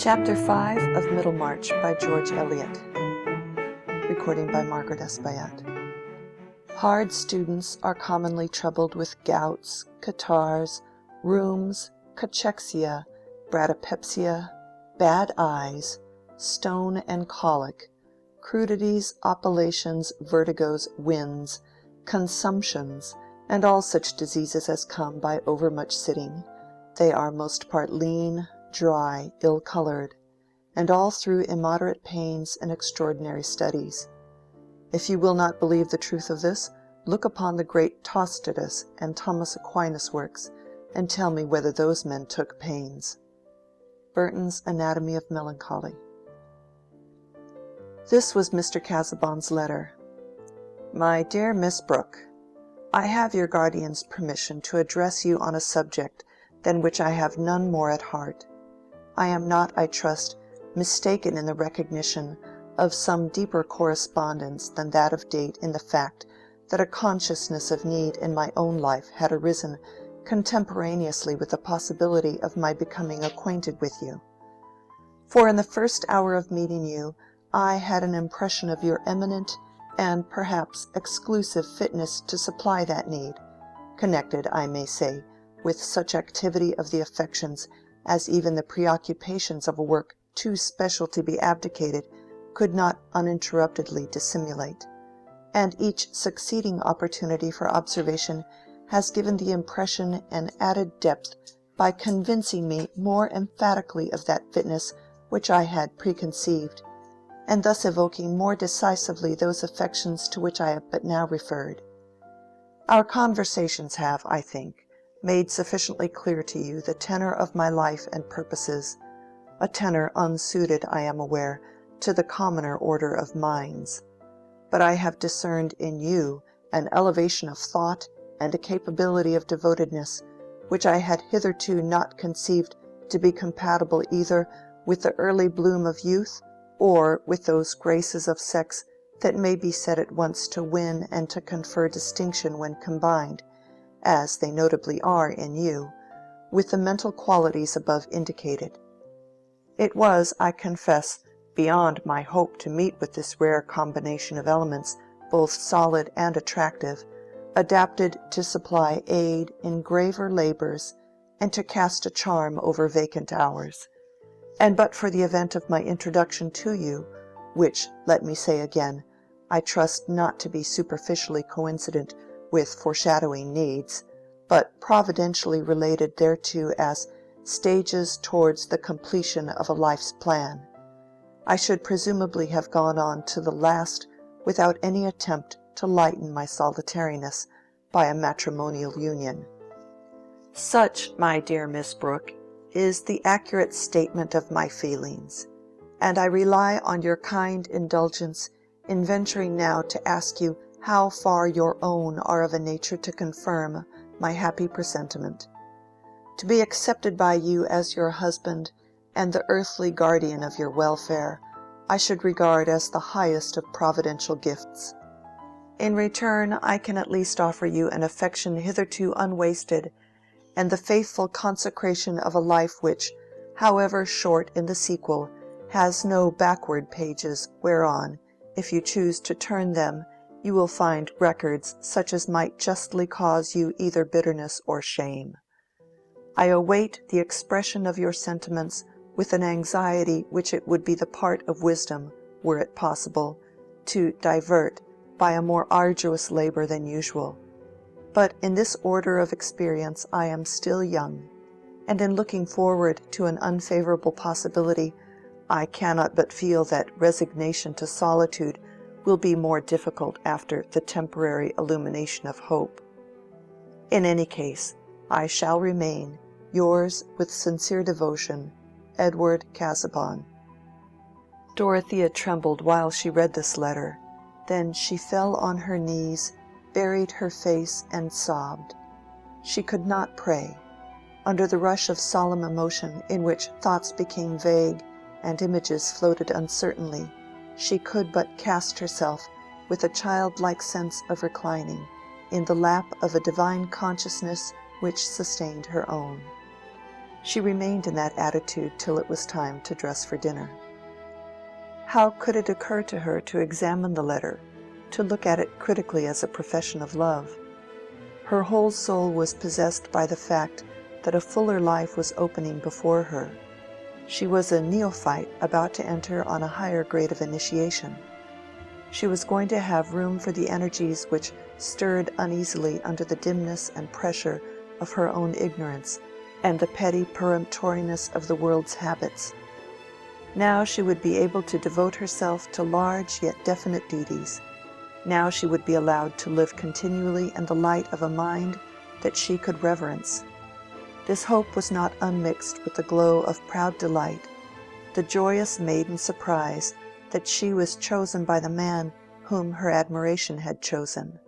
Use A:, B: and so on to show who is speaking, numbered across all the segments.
A: Chapter 5 of Middlemarch by George Eliot. Recording by Margaret Espaillat. Hard students are commonly troubled with gouts, catarrhs, rheums, cachexia, bradypepsia, bad eyes, stone and colic, crudities, oppilations, vertigos, winds, consumptions, and all such diseases as come by overmuch sitting. They are most part lean, dry, ill-colored, and all through immoderate pains and extraordinary studies. If you will not believe the truth of this, look upon the great Tacitus and Thomas Aquinas' works, and tell me whether those men took pains. Burton's Anatomy of Melancholy. This was Mr. Casaubon's letter. My dear Miss Brooke, I have your guardian's permission to address you on a subject than which I have none more at heart. I am not, I trust, mistaken in the recognition of some deeper correspondence than that of date in the fact that a consciousness of need in my own life had arisen contemporaneously with the possibility of my becoming acquainted with you. For in the first hour of meeting you, I had an impression of your eminent and perhaps exclusive fitness to supply that need, connected, I may say, with such activity of the affections as even the preoccupations of a work too special to be abdicated could not uninterruptedly dissimulate, and each succeeding opportunity for observation has given the impression an added depth by convincing me more emphatically of that fitness which I had preconceived, and thus evoking more decisively those affections to which I have but now referred. Our conversations have, I think, made sufficiently clear to you the tenor of my life and purposes, a tenor unsuited, I am aware, to the commoner order of minds. But I have discerned in you an elevation of thought and a capability of devotedness, which I had hitherto not conceived to be compatible either with the early bloom of youth or with those graces of sex that may be said at once to win and to confer distinction when combined, as they notably are in you, with the mental qualities above indicated. It was, I confess, beyond my hope to meet with this rare combination of elements, both solid and attractive, adapted to supply aid in graver labors and to cast a charm over vacant hours. And but for the event of my introduction to you, which, let me say again, I trust not to be superficially coincident with foreshadowing needs, but providentially related thereto as stages towards the completion of a life's plan, I should presumably have gone on to the last without any attempt to lighten my solitariness by a matrimonial union. Such, my dear Miss Brooke, is the accurate statement of my feelings, and I rely on your kind indulgence in venturing now to ask you how far your own are of a nature to confirm my happy presentiment. To be accepted by you as your husband and the earthly guardian of your welfare, I should regard as the highest of providential gifts. In return, I can at least offer you an affection hitherto unwasted, and the faithful consecration of a life which, however short in the sequel, has no backward pages whereon, if you choose to turn them, you will find records such as might justly cause you either bitterness or shame. I await the expression of your sentiments with an anxiety which it would be the part of wisdom, were it possible, to divert by a more arduous labor than usual. But in this order of experience I am still young, and in looking forward to an unfavorable possibility, I cannot but feel that resignation to solitude will be more difficult after the temporary illumination of hope. In any case, I shall remain, yours with sincere devotion, Edward Casaubon. Dorothea trembled while she read this letter. Then she fell on her knees, buried her face, and sobbed. She could not pray. Under the rush of solemn emotion in which thoughts became vague and images floated uncertainly, she could but cast herself, with a childlike sense of reclining, in the lap of a divine consciousness which sustained her own. She remained in that attitude till it was time to dress for dinner. How could it occur to her to examine the letter, to look at it critically as a profession of love? Her whole soul was possessed by the fact that a fuller life was opening before her. She was a neophyte about to enter on a higher grade of initiation. She was going to have room for the energies which stirred uneasily under the dimness and pressure of her own ignorance and the petty peremptoriness of the world's habits. Now she would be able to devote herself to large yet definite duties. Now she would be allowed to live continually in the light of a mind that she could reverence. This hope was not unmixed with the glow of proud delight, the joyous maiden surprise that she was chosen by the man whom her admiration had chosen.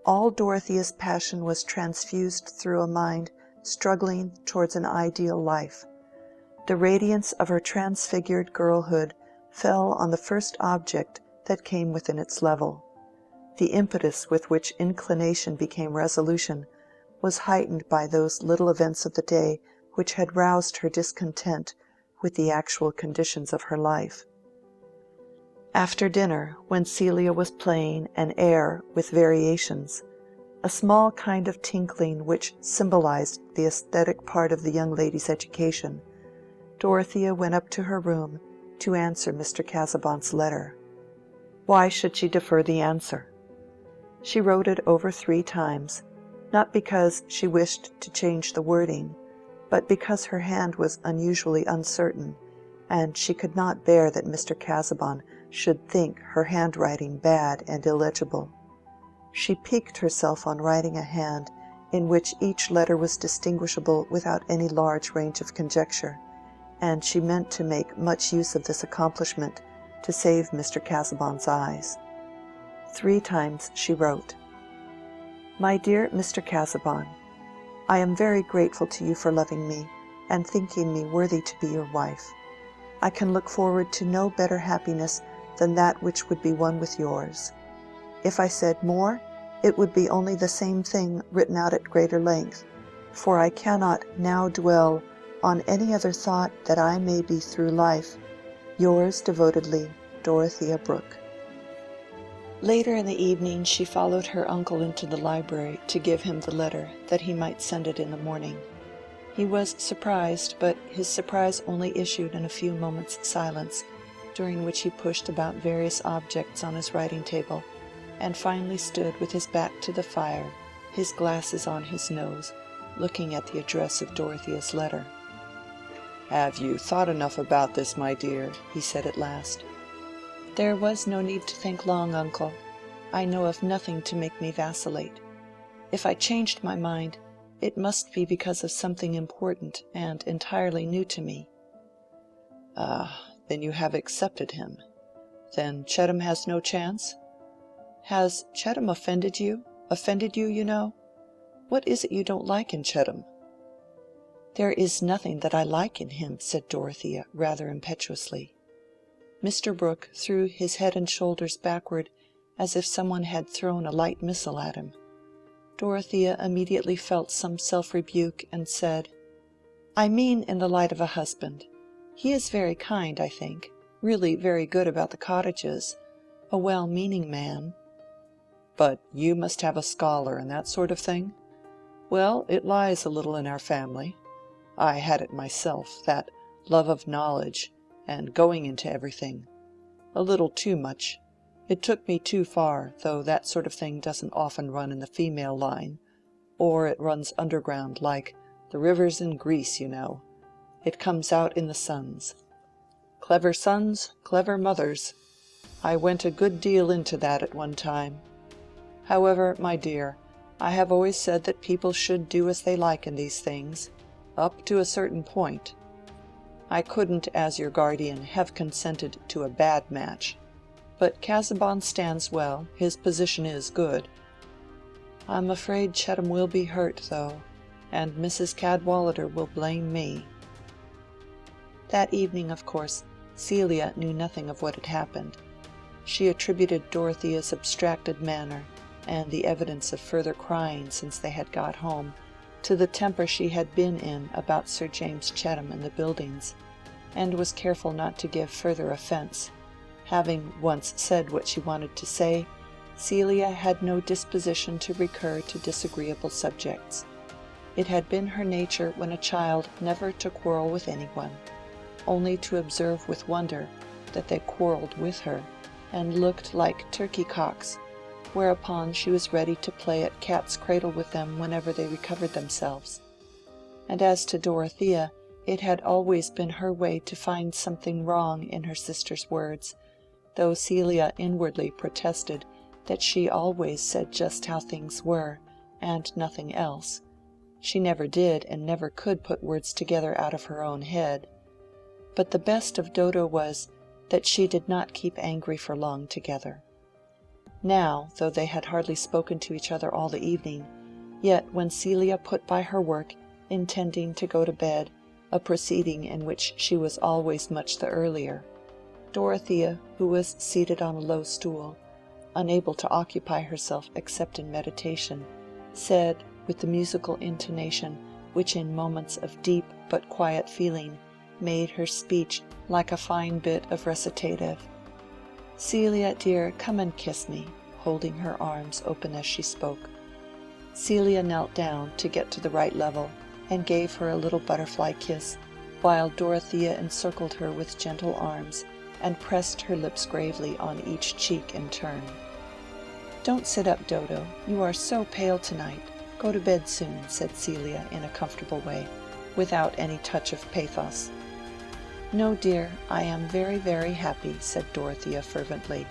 A: All Dorothea's passion was transfused through a mind struggling towards an ideal life. The radiance of her transfigured girlhood fell on the first object that came within its level. The impetus with which inclination became resolution was heightened by those little events of the day which had roused her discontent with the actual conditions of her life. After dinner, when Celia was playing an air with variations, a small kind of tinkling which symbolized the aesthetic part of the young lady's education, Dorothea went up to her room to answer Mr. Casaubon's letter. Why should she defer the answer? She wrote it over 3 times, not because she wished to change the wording, but because her hand was unusually uncertain, and she could not bear that Mr. Casaubon should think her handwriting bad and illegible. She piqued herself on writing a hand in which each letter was distinguishable without any large range of conjecture, and she meant to make much use of this accomplishment to save Mr. Casaubon's eyes. 3 times she wrote, "My dear Mr. Casaubon, I am very grateful to you for loving me and thinking me worthy to be your wife. I can look forward to no better happiness than that which would be won with yours. If I said more, it would be only the same thing written out at greater length, for I cannot now dwell on any other thought that I may be through life. Yours devotedly, Dorothea Brooke." Later in the evening she followed her uncle into the library to give him the letter, that he might send it in the morning. He was surprised, but his surprise only issued in a few moments' silence, during which he pushed about various objects on his writing-table, and finally stood with his back to the fire, his glasses on his nose, looking at the address of Dorothea's letter. "Have you thought enough about this, my dear?" he said at last. "There was no need to think long, uncle. I know of nothing to make me vacillate. If I changed my mind, it must be because of something important and entirely new to me." "Ah, then you have accepted him. Then Chettam has no chance?" "Has Chettam offended you? Offended you, you know? What is it you don't like in Chettam?" "There is nothing that I like in him," said Dorothea, rather impetuously. Mr. Brooke threw his head and shoulders backward as if some one had thrown a light missile at him. Dorothea immediately felt some self-rebuke and said, "I mean in the light of a husband. He is very kind, I think, really very good about the cottages, a well-meaning man." "But you must have a scholar and that sort of thing? Well, it lies a little in our family. I had it myself, that love of knowledge, and going into everything. A little too much. It took me too far, though that sort of thing doesn't often run in the female line, or it runs underground like the rivers in Greece, you know. It comes out in the sons. Clever sons, clever mothers. I went a good deal into that at one time. However, my dear, I have always said that people should do as they like in these things, up to a certain point. I couldn't, as your guardian, have consented to a bad match. But Casaubon stands well, his position is good. I'm afraid Chettam will be hurt, though, and Mrs. Cadwallader will blame me." That evening, of course, Celia knew nothing of what had happened. She attributed Dorothea's abstracted manner, and the evidence of further crying since they had got home, to the temper she had been in about Sir James Chettam and the buildings, and was careful not to give further offence. Having once said what she wanted to say, Celia had no disposition to recur to disagreeable subjects. It had been her nature when a child never to quarrel with anyone, only to observe with wonder that they quarrelled with her, and looked like turkey-cocks, whereupon she was ready to play at cat's cradle with them whenever they recovered themselves. And as to Dorothea, it had always been her way to find something wrong in her sister's words, though Celia inwardly protested that she always said just how things were, and nothing else. She never did and never could put words together out of her own head. But the best of Dodo was that she did not keep angry for long together. Now, though they had hardly spoken to each other all the evening, yet when Celia put by her work, intending to go to bed, a proceeding in which she was always much the earlier, Dorothea, who was seated on a low stool, unable to occupy herself except in meditation, said, with the musical intonation which in moments of deep but quiet feeling made her speech like a fine bit of recitative, "Celia, dear, come and kiss me," holding her arms open as she spoke. Celia knelt down to get to the right level, and gave her a little butterfly kiss, while Dorothea encircled her with gentle arms, and pressed her lips gravely on each cheek in turn. "Don't sit up, Dodo. You are so pale tonight. Go to bed soon," said Celia in a comfortable way, without any touch of pathos. "No, dear, I am very, very happy," said Dorothea fervently.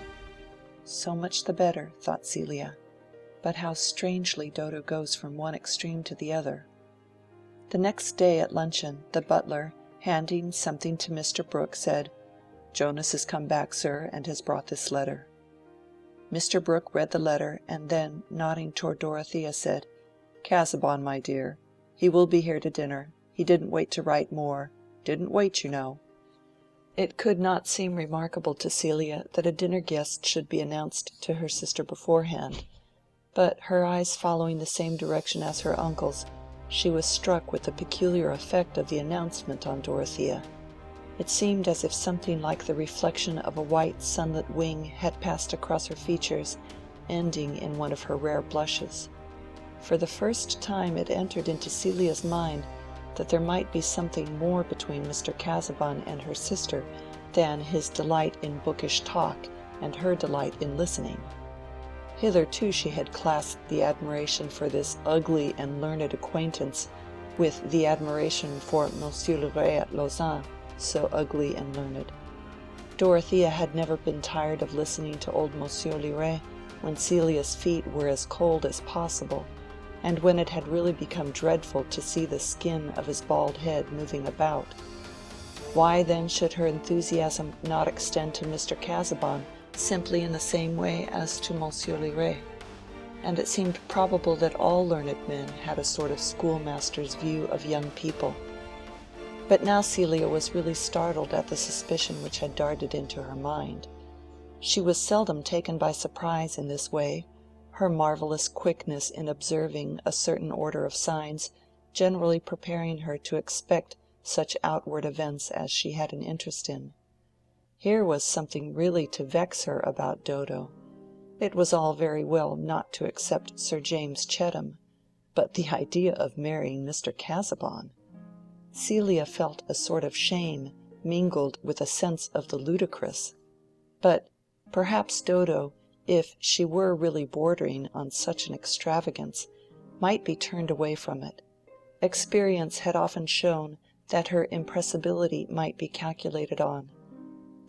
A: So much the better, thought Celia. But how strangely Dodo goes from one extreme to the other. The next day at luncheon, the butler, handing something to Mr. Brooke, said, "Jonas has come back, sir, and has brought this letter." Mr. Brooke read the letter, and then, nodding toward Dorothea, said, "Casaubon, my dear. He will be here to dinner. He didn't wait to write more. Didn't wait, you know." It could not seem remarkable to Celia that a dinner guest should be announced to her sister beforehand, but her eyes following the same direction as her uncle's, she was struck with the peculiar effect of the announcement on Dorothea. It seemed as if something like the reflection of a white sunlit wing had passed across her features, ending in one of her rare blushes. For the first time it entered into Celia's mind that there might be something more between Mr. Casaubon and her sister than his delight in bookish talk and her delight in listening. Hitherto she had classed the admiration for this ugly and learned acquaintance with the admiration for Monsieur le Ray at Lausanne, so ugly and learned. Dorothea had never been tired of listening to old Monsieur le Ray when Celia's feet were as cold as possible, and when it had really become dreadful to see the skin of his bald head moving about. Why then should her enthusiasm not extend to Mr. Casaubon simply in the same way as to Monsieur le Ray? And it seemed probable that all learned men had a sort of schoolmaster's view of young people. But now Celia was really startled at the suspicion which had darted into her mind. She was seldom taken by surprise in this way, her marvelous quickness in observing a certain order of signs generally preparing her to expect such outward events as she had an interest in. Here was something really to vex her about Dodo. It was all very well not to accept Sir James Chettam, but the idea of marrying Mr. Casaubon! Celia felt a sort of shame mingled with a sense of the ludicrous. But perhaps Dodo, if she were really bordering on such an extravagance, might be turned away from it. Experience had often shown that her impressibility might be calculated on.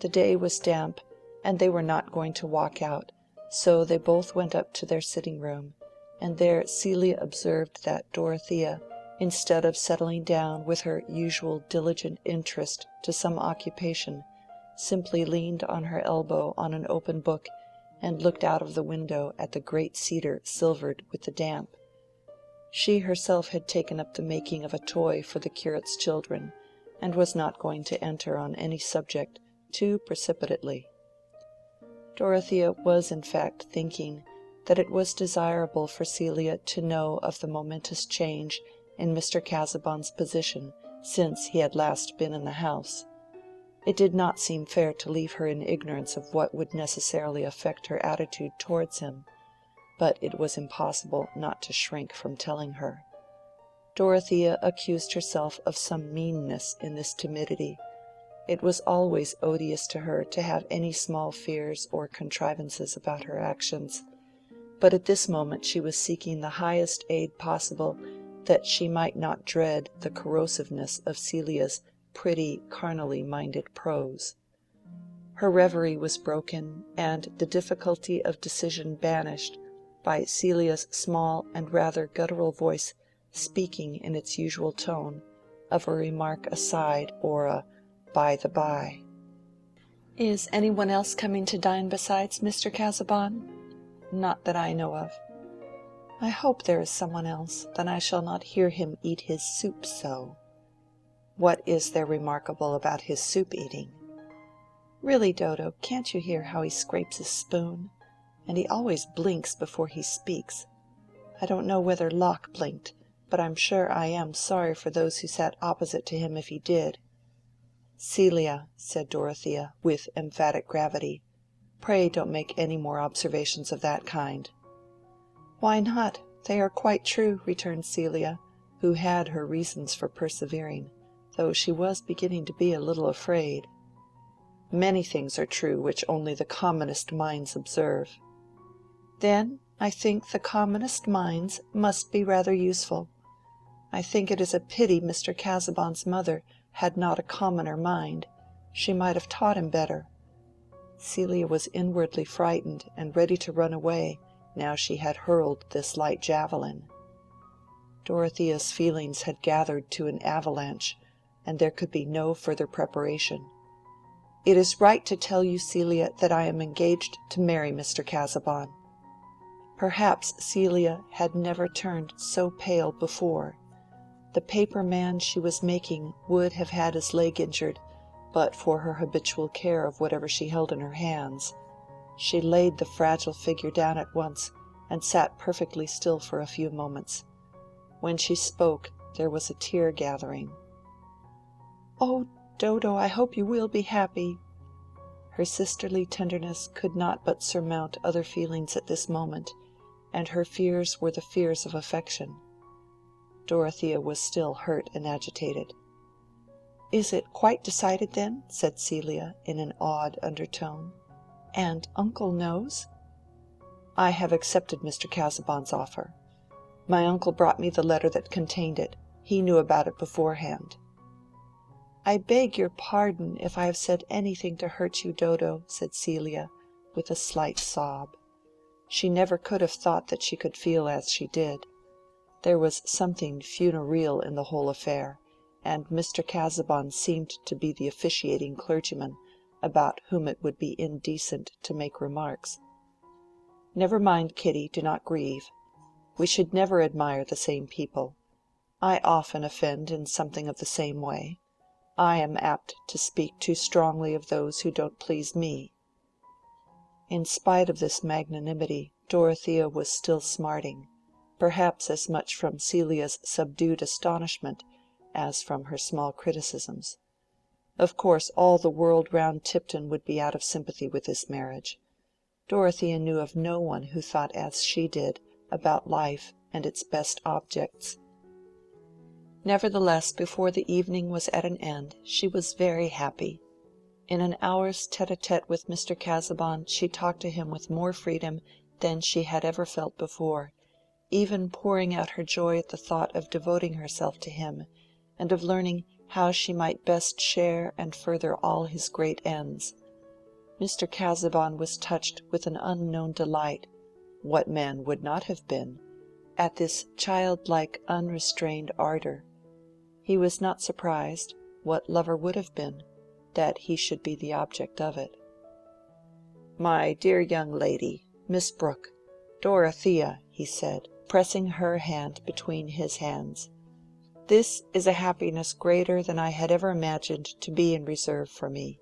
A: The day was damp, and they were not going to walk out, so they both went up to their sitting-room, and there Celia observed that Dorothea, instead of settling down with her usual diligent interest to some occupation, simply leaned on her elbow on an open book and looked out of the window at the great cedar silvered with the damp. She herself had taken up the making of a toy for the curate's children, and was not going to enter on any subject too precipitately. Dorothea was in fact thinking that it was desirable for Celia to know of the momentous change in Mr. Casaubon's position since he had last been in the house. It did not seem fair to leave her in ignorance of what would necessarily affect her attitude towards him, but it was impossible not to shrink from telling her. Dorothea accused herself of some meanness in this timidity. It was always odious to her to have any small fears or contrivances about her actions, but at this moment she was seeking the highest aid possible that she might not dread the corrosiveness of Celia's pretty carnally minded prose. Her reverie was broken, and the difficulty of decision banished, by Celia's small and rather guttural voice speaking in its usual tone of a remark aside or a by-the-by. "Is any one else coming to dine besides Mr. Casaubon?" "Not that I know of." "I hope there is some one else, then I shall not hear him eat his soup so." "What is there remarkable about his soup-eating?" "Really, Dodo, can't you hear how he scrapes his spoon? And he always blinks before he speaks. I don't know whether Locke blinked, but I'm sure I am sorry for those who sat opposite to him if he did." "Celia," said Dorothea, with emphatic gravity, "pray don't make any more observations of that kind." "Why not? They are quite true," returned Celia, who had her reasons for persevering, though she was beginning to be a little afraid. "Many things are true which only the commonest minds observe." "Then I think the commonest minds must be rather useful. I think it is a pity Mr. Casaubon's mother had not a commoner mind. She might have taught him better." Celia was inwardly frightened and ready to run away, now she had hurled this light javelin. Dorothea's feelings had gathered to an avalanche, and there could be no further preparation. "It is right to tell you, Celia, that I am engaged to marry Mr. Casaubon." Perhaps Celia had never turned so pale before. The paper man she was making would have had his leg injured, but for her habitual care of whatever she held in her hands. She laid the fragile figure down at once, and sat perfectly still for a few moments. When she spoke, there was a tear gathering. "Oh, Dodo, I hope you will be happy." Her sisterly tenderness could not but surmount other feelings at this moment, and her fears were the fears of affection. Dorothea was still hurt and agitated. "Is it quite decided, then?" said Celia, in an awed undertone. "And uncle knows?" "I have accepted Mr. Casaubon's offer. My uncle brought me the letter that contained it. He knew about it beforehand." "I beg your pardon if I have said anything to hurt you, Dodo," said Celia, with a slight sob. She never could have thought that she could feel as she did. There was something funereal in the whole affair, and Mr. Casaubon seemed to be the officiating clergyman, about whom it would be indecent to make remarks. "Never mind, Kitty, do not grieve. We should never admire the same people. I often offend in something of the same way. I am apt to speak too strongly of those who don't please me." In spite of this magnanimity, Dorothea was still smarting, perhaps as much from Celia's subdued astonishment as from her small criticisms. Of course all the world round Tipton would be out of sympathy with this marriage. Dorothea knew of no one who thought as she did about life and its best objects. Nevertheless, before the evening was at an end, she was very happy. In an hour's tête-à-tête with Mr. Casaubon she talked to him with more freedom than she had ever felt before, even pouring out her joy at the thought of devoting herself to him, and of learning how she might best share and further all his great ends. Mr. Casaubon was touched with an unknown delight—what man would not have been—at this childlike unrestrained ardor. He was not surprised—what lover would have been?—that he should be the object of it. "My dear young lady, Miss Brooke, Dorothea," he said, pressing her hand between his hands, "this is a happiness greater than I had ever imagined to be in reserve for me.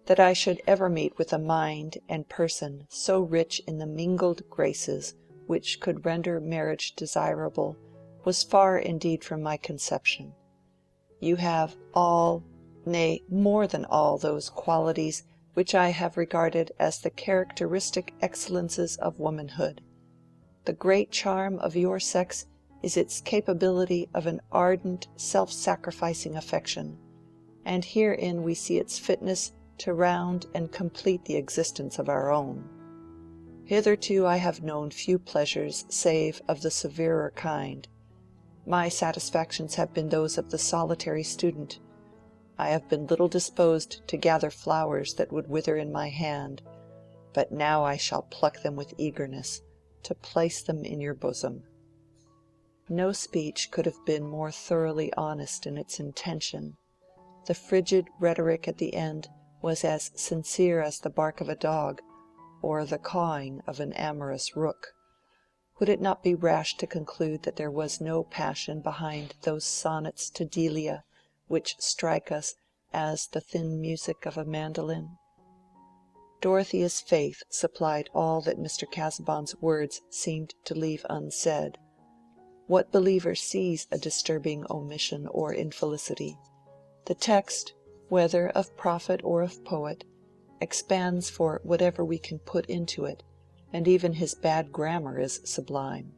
A: That I should ever meet with a mind and person so rich in the mingled graces which could render marriage desirable, was far indeed from my conception. You have all, nay, more than all those qualities which I have regarded as the characteristic excellences of womanhood. The great charm of your sex is its capability of an ardent, self-sacrificing affection, and herein we see its fitness to round and complete the existence of our own. Hitherto I have known few pleasures save of the severer kind. My satisfactions have been those of the solitary student. I have been little disposed to gather flowers that would wither in my hand, but now I shall pluck them with eagerness, to place them in your bosom." No speech could have been more thoroughly honest in its intention. The frigid rhetoric at the end was as sincere as the bark of a dog, or the cawing of an amorous rook. Would it not be rash to conclude that there was no passion behind those sonnets to Delia which strike us as the thin music of a mandolin? Dorothea's faith supplied all that Mr. Casaubon's words seemed to leave unsaid. What believer sees a disturbing omission or infelicity? The text, whether of prophet or of poet, expands for whatever we can put into it, and even his bad grammar is sublime.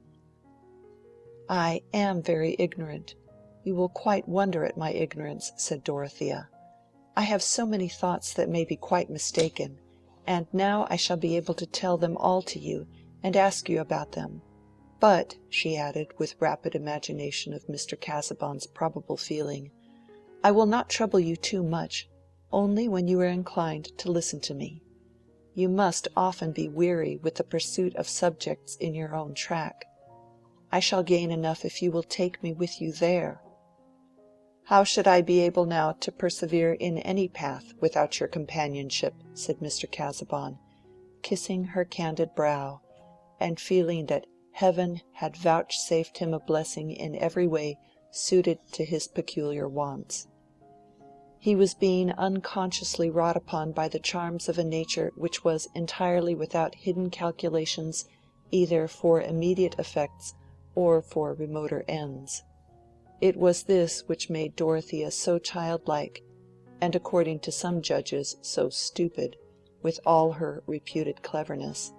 A: "I am very ignorant. You will quite wonder at my ignorance," said Dorothea. "I have so many thoughts that may be quite mistaken, and now I shall be able to tell them all to you, and ask you about them. But," she added, with rapid imagination of Mr. Casaubon's probable feeling, "I will not trouble you too much, only when you are inclined to listen to me. You must often be weary with the pursuit of subjects in your own track. I shall gain enough if you will take me with you there." "How should I be able now to persevere in any path without your companionship?" said Mr. Casaubon, kissing her candid brow, and feeling that heaven had vouchsafed him a blessing in every way suited to his peculiar wants. He was being unconsciously wrought upon by the charms of a nature which was entirely without hidden calculations either for immediate effects or for remoter ends. It was this which made Dorothea so childlike, and according to some judges so stupid, with all her reputed cleverness,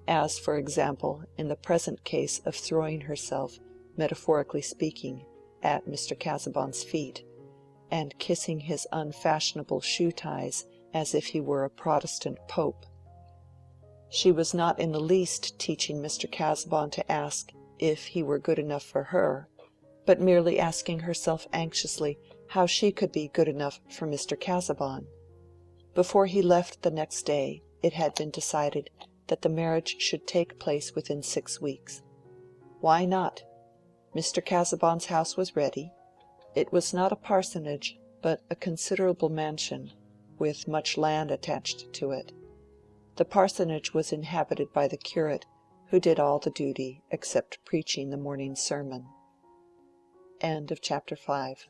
A: as for example in the present case of throwing herself, metaphorically speaking, at Mr. Casaubon's feet, and kissing his unfashionable shoe ties as if he were a Protestant pope. She was not in the least teaching Mr. Casaubon to ask if he were good enough for her, but merely asking herself anxiously how she could be good enough for Mr. Casaubon. Before he left the next day, it had been decided that the marriage should take place within 6 weeks. Why not? Mr. Casaubon's house was ready. It was not a parsonage, but a considerable mansion, with much land attached to it. The parsonage was inhabited by the curate, who did all the duty except preaching the morning sermon. End of chapter 5.